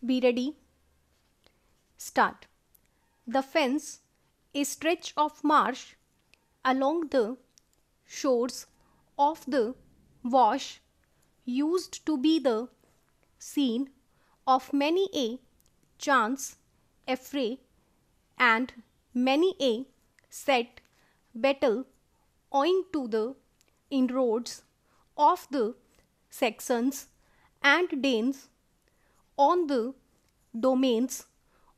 Be ready. Start. The fence, a stretch of marsh along the shores of the Wash, used to be the scene of many a chance affray and many a set battle owing to the inroads of the Saxons and Danes on the domains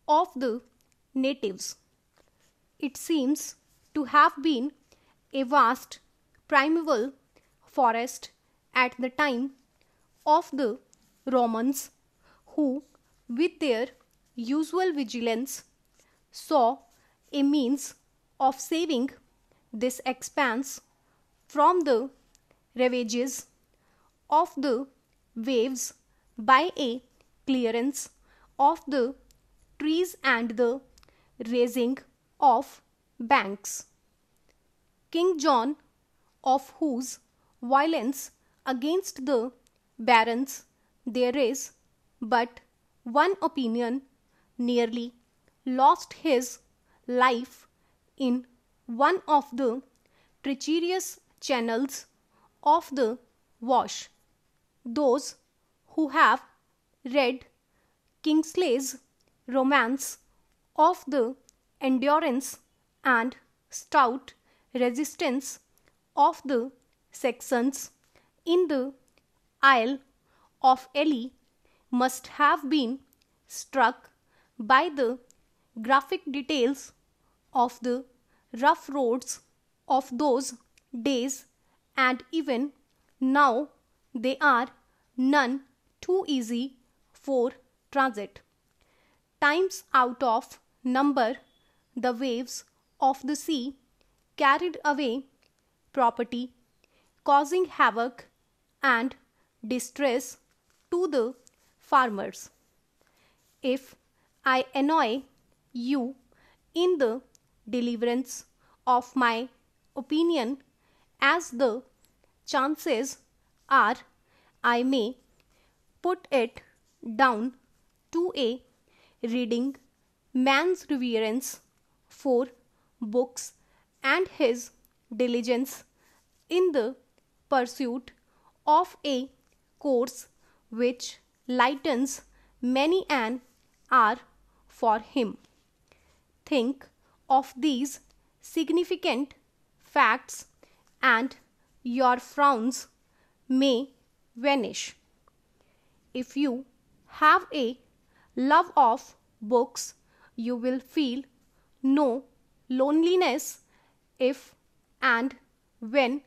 of the natives. It seems to have been a vast primeval forest at the time of the Romans, who, with their usual vigilance, saw a means of saving this expanse from the ravages of the waves by a clearance of the trees and the raising of banks. King John, of whose violence against the barons there is but one opinion, nearly lost his life in one of the treacherous channels of the Wash. Those who have read Kingsley's romance of the endurance and stout resistance of the Saxons in the Isle of Ely must have been struck by the graphic details of the rough roads of those days, and even now they are none too easy for transit. Times out of number, the waves of the sea carried away property, causing havoc and distress to the farmers. If I annoy you in the deliverance of my opinion, as the chances are, I may put it down to a reading man's reverence for books and his diligence in the pursuit of a course which lightens many an hour for him. Think of these significant facts, and your frowns may vanish. If you have a love of books, you will feel no loneliness if and when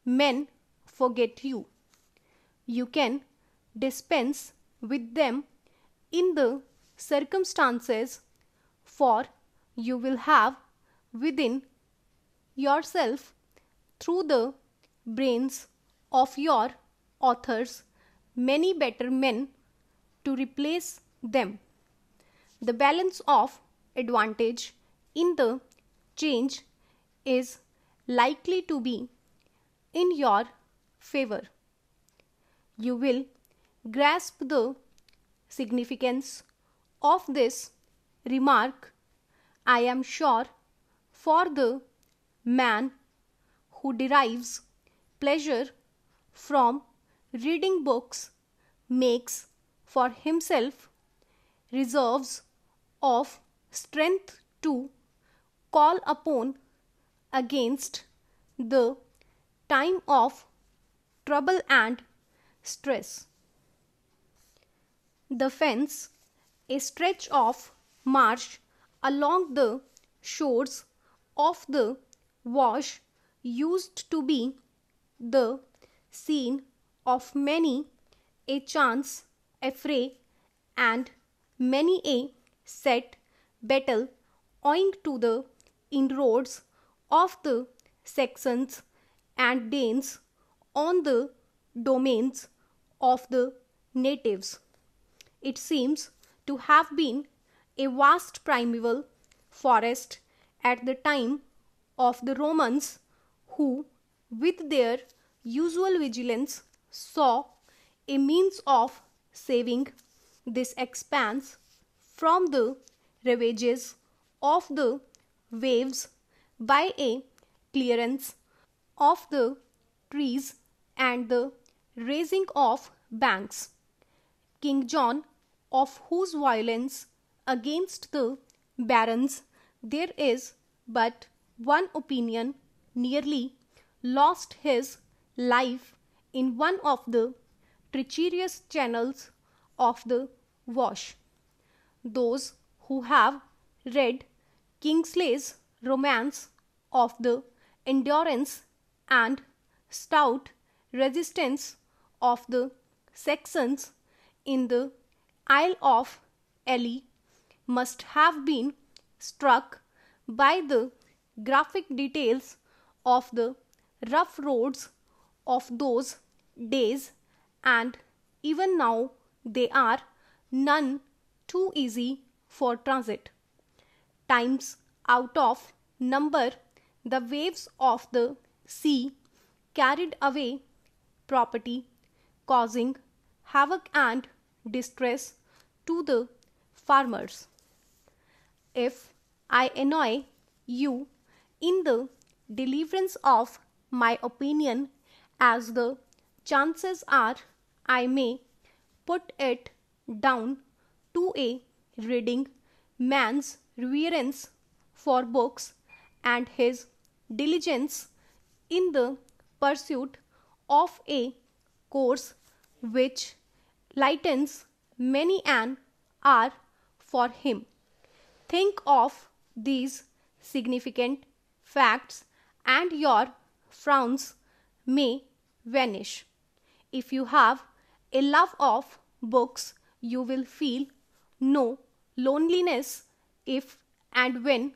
men forget you. You can dispense with them in the circumstances, for you will have within yourself, through the brains of your authors, many better men to replace them. The balance of advantage in the change is likely to be in your favor. You will grasp the significance of this remark, I am sure, for the man who derives pleasure from reading books makes for himself reserves of strength to call upon against the time of trouble and stress. The fence, a stretch of marsh along the shores of the Wash, used to be the scene of many a chance affray and many a set battle owing to the inroads of the Saxons and Danes on the domains of the natives. It seems to have been a vast primeval forest at the time of the Romans, who, with their usual vigilance, saw a means of saving This expands from the ravages of the waves by a clearance of the trees and the raising of banks. King John, of whose violence against the barons there is but one opinion, nearly lost his life in one of the treacherous channels of the Wash. Those who have read Kingsley's romance of the endurance and stout resistance of the Saxons in the Isle of Ely must have been struck by the graphic details of the rough roads of those days, and even now they are none too easy for transit. Times out of number, the waves of the sea carried away property, causing havoc and distress to the farmers. If I annoy you in the deliverance of my opinion, as the chances are I may put it down to a reading man's reverence for books and his diligence in the pursuit of a course which lightens many an hour for him. Think of these significant facts, and your frowns may vanish. If you have a love of books, you will feel no loneliness if and when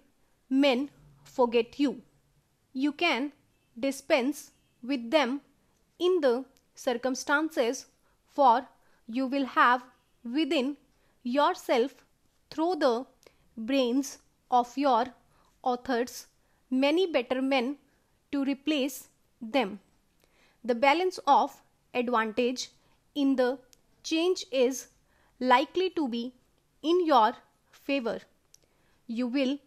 men forget you. You can dispense with them in the circumstances, for you will have within yourself, through the brains of your authors, many better men to replace them. The balance of advantage in the change is likely to be in your favor. You will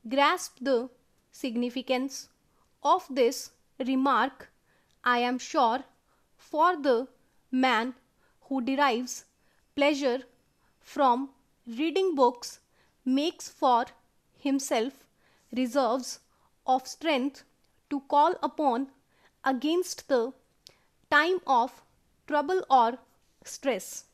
grasp the significance of this remark, I am sure, for the man who derives pleasure from reading books makes for himself reserves of strength to call upon against the time of trouble or stress.